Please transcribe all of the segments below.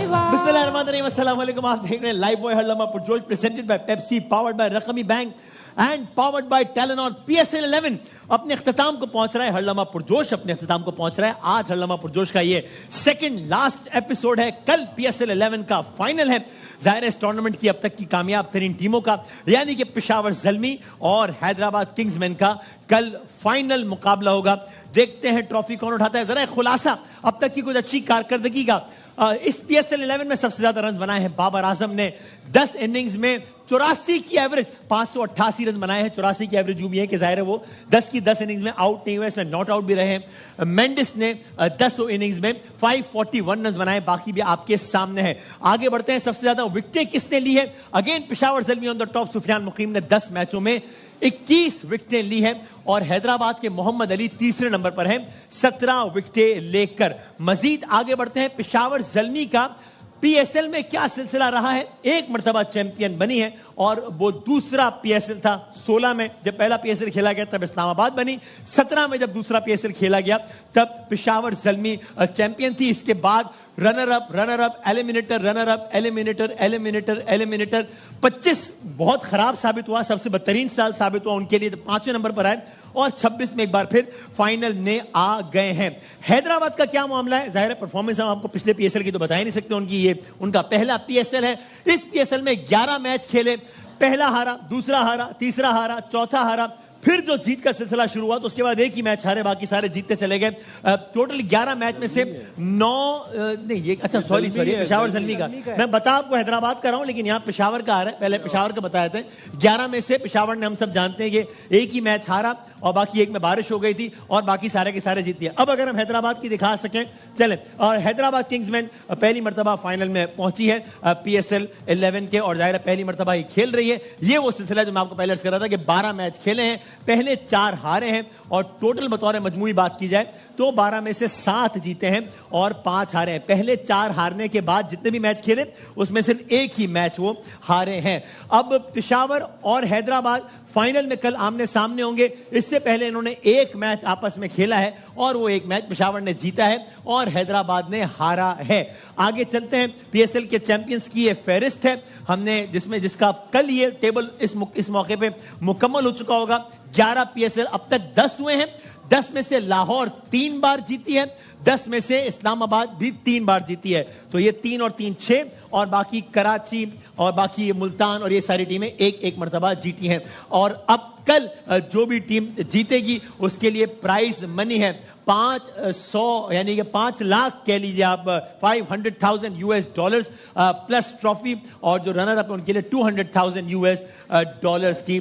बिस्मिल्लाहिर्रहमानिर्रहीम, अस्सलाम वालेकुम। आप देख रहे हैं लाइव बॉय हल्लमा पुरजोश, presented by Pepsi, powered by रकमी bank and powered by Telenor. PSL 11 अपने इख्तिताम को पहुंच रहा है। हल्लमा पुरजोश अपने इख्तिताम को पहुंच रहा है। आज हल्लमा पुरजोश का ये सेकंड लास्ट एपिसोड है। कल PSL 11 का फाइनल है। जाहिर है इस टूर्नामेंट की अब तक की कामयाब तरीन टीमों का, यानी कि पेशावर ज़ल्मी और हैदराबाद किंग्समैन का कल फाइनल मुकाबला होगा। देखते हैं ट्रॉफी कौन उठाता है। जरा एक खुलासा अब तक की कुछ अच्छी कारकर्दगी का। इस PSL 11 में सबसे ज्यादा रन बनाए हैं बाबर आजम ने। 10 इनिंग्स में 84 की एवरेज, 588 रन बनाए हैं। 84 की एवरेज जो भी है कि जाहिर है वो 10 की 10 इनिंग्स में आउट नहीं हुए, इसमें नॉट आउट भी रहे हैं। मेंडिस ने 10 इनिंग्स में 541 रन बनाए, बाकी भी आपके सामने है। आगे बढ़ते हैं। सबसे ज्यादा विकेटें किसने ली है? Again Peshawar Zalmi on the top. Sufiyan Muqeem ने 10 मैचों में 21 विकेटें ली हैं और हैदराबाद के मोहम्मद अली तीसरे नंबर पर हैं 17 विकेटें लेकर। मजीद आगे बढ़ते हैं। पेशावर ज़ल्मी का PSL में क्या सिलसिला रहा है? एक मर्तबा चैंपियन बनी है और वो दूसरा PSL था 16 में जब पहला PSL खेला गया तब इस्लामाबाद बनी। 17 में जब दूसरा PSL खेला गया तब पेशावर ज़ल्मी चैंपियन थी। इसके बाद runner up, eliminator, runner up, eliminator 25 बहुत खराब साबित हुआ, सबसे बदतरीन साल साबित हुआ उनके लिए, तो 5वें नंबर पर आए और 26 में एक बार फिर फाइनल में आ गए हैं। हैदराबाद का क्या मामला है? जाहिर है परफॉर्मेंस हम आपको पिछले PSL की तो बता ही नहीं सकते उनकी। ये उनका पहला PSL है। इस PSL में 11 मैच खेले, पहला हारा, दूसरा हारा, तीसरा हारा, चौथा हारा, फिर जो जीत का सिलसिला शुरू हुआ तो उसके बाद एक ही मैच हारे, बाकी सारे जीतते चले गए। टोटल 11 मैच में से 9 नहीं, ये अच्छा सॉरी पेशावर ज़ल्मी का मैं बता आपको हैदराबाद का रहा हूं, लेकिन यहाँ पेशावर का आ रहा है। पहले पेशावर का बताया था। 11 में से पेशावर ने, हम सब जानते हैं कि एक ही मैच हारा और बाकी एक में बारिश हो गई थी और बाकी सारे के सारे जीत दिए। अब अगर हम हैदराबाद की दिखा सकें चलें, और हैदराबाद किंग्समैन पहली मरतबा फाइनल में पहुंची है PSL 11 के, और जाहिर है पहली मरतबा ही खेल रही है। ये वो सिलसिला जो मैं आपको पहले कर रहा था कि 12 मैच खेले हैं, पहले 4 हारे हैं और टोटल बतौर मजमूई बात की जाए तो 12 में से 7 जीते हैं और 5 हारे हैं। पहले 4 हारने के बाद जितने भी मैच खेले उसमें सिर्फ एक ही मैच वो हारे हैं। अब पेशावर और हैदराबाद फाइनल में कल आमने सामने होंगे। इससे पहले इन्होंने एक मैच आपस में खेला है और वो एक मैच पेशावर ने जीता है और हैदराबाद ने हारा है। आगे चलते हैं। PSL के चैंपियंस की ये फहरिस्त है हमने, जिसका कल ये टेबल इस मौके पे मुकम्मल हो चुका होगा। 11 PSL अब तक 10 हुए हैं। 10 में से लाहौर 3 बार जीती है, 10 में से इस्लामाबाद भी 3 बार जीती है। तो ये 3 और 3 6, और बाकी कराची और बाकी मुल्तान और ये सारी टीमें एक एक मरतबा जीती हैं। और अब कल जो भी टीम जीतेगी उसके लिए प्राइज मनी है 500, यानी कि 5 लाख कह लीजिए आप, $500,000 US प्लस ट्रॉफी, और जो रनर अप उनके लिए $200,000 US की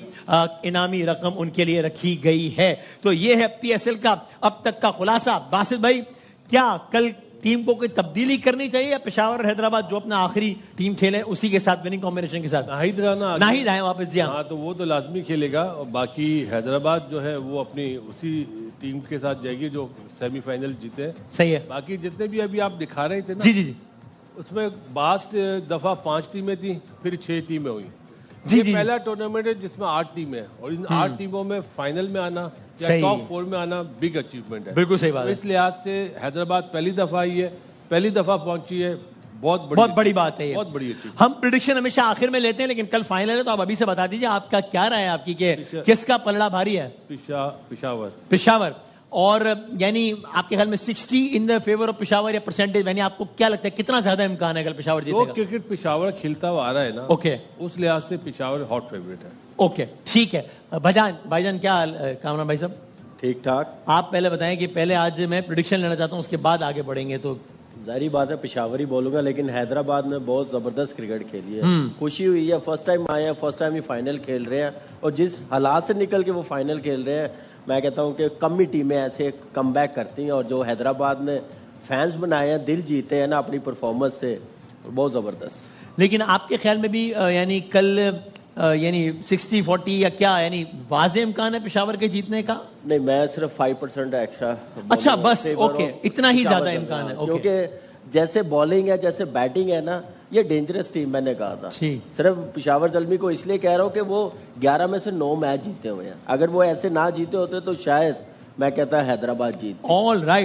इनामी रकम उनके लिए रखी गई है। तो ये है PSL का अब तक का खुलासा। बासित भाई, क्या कल टीम को कोई तब्दीली करनी चाहिए या पेशावर और हैदराबाद जो अपना आखिरी टीम खेले उसी के साथ, विनिंग कॉम्बिनेशन के साथ नाहिद आए वापस? जी हाँ, तो वो तो लाजमी खेलेगा और बाकी हैदराबाद जो है वो अपनी उसी टीम के साथ जाएगी जो सेमीफाइनल जीते। सही है। बाकी जितने भी अभी आप दिखा रहे थे ना, जी, उसमें बास्ट दफा 5 टीमें थी, फिर 6 टीमें हुई। जी, पहला टूर्नामेंट है जिसमें 8 टीमें हैं और इन 8 टीमों में फाइनल में आना या टॉप 4 में आना बिग अचीवमेंट है। बिल्कुल सही बात है। इस लिहाज से हैदराबाद पहली दफा आई है, पहली दफा पहुंची है, बहुत बड़ी बात है ये। बहुत बड़ी अचीवमेंट। हम प्रेडिक्शन हमेशा आखिर में लेते हैं, लेकिन कल फाइनल है तो आप अभी से बता दीजिए आपका क्या राय है आपकी कि किसका पलड़ा भारी है? पेशावर। और यानी आपके ख्याल में 60 in the favour of Peshawar या परसेंटेज, यानी आपको क्या लगता है कितना ज्यादा इम्कान है कल पेशावर जीतेगा? जो क्रिकेट पेशावर खेलता हुआ आ रहा है ना, ओके, उस लिहाज से पेशावर हॉट फेवरेट है। ओके, ठीक है। भाईजान क्या हाल? कामरान भाई साहब ठीक ठाक। आप पहले बताएं कि पहले आज मैं प्रेडिक्शन लेना चाहता हूं, उसके बाद आगे बढ़ेंगे। तो जाहिर बात है पेशावर ही बोलूंगा, लेकिन हैदराबाद ने बहुत जबरदस्त क्रिकेट खेली है। खुशी हुई है, फर्स्ट टाइम आए हैं, फर्स्ट टाइम ही फाइनल खेल रहे हैं और जिस हालात से निकल के वो फाइनल खेल रहे हैं, मैं कहता हूं कि कम ही टीमें ऐसे कमबैक करती हैं और जो हैदराबाद ने फैंस बनाए हैं, दिल जीते हैं ना अपनी परफॉर्मेंस से, बहुत जबरदस्त। लेकिन आपके ख्याल में भी यानी कल यानी 60-40 या क्या, यानी वाज़े इम्कान है पेशावर के जीतने का? नहीं, मैं सिर्फ 5% एक्स्ट्रा। अच्छा बस, ओके, इतना ही ज्यादा इम्कान है। क्योंकि जैसे बॉलिंग है, जैसे बैटिंग है ना, ये डेंजरस टीम मैंने कहा था। सिर्फ पेशावर ज़ल्मी को इसलिए कह रहा हूँ कि वो 11 में से 9 मैच जीते हुए हैं। अगर वो ऐसे ना जीते होते तो शायद मैं कहता हैदराबाद जीत। All right.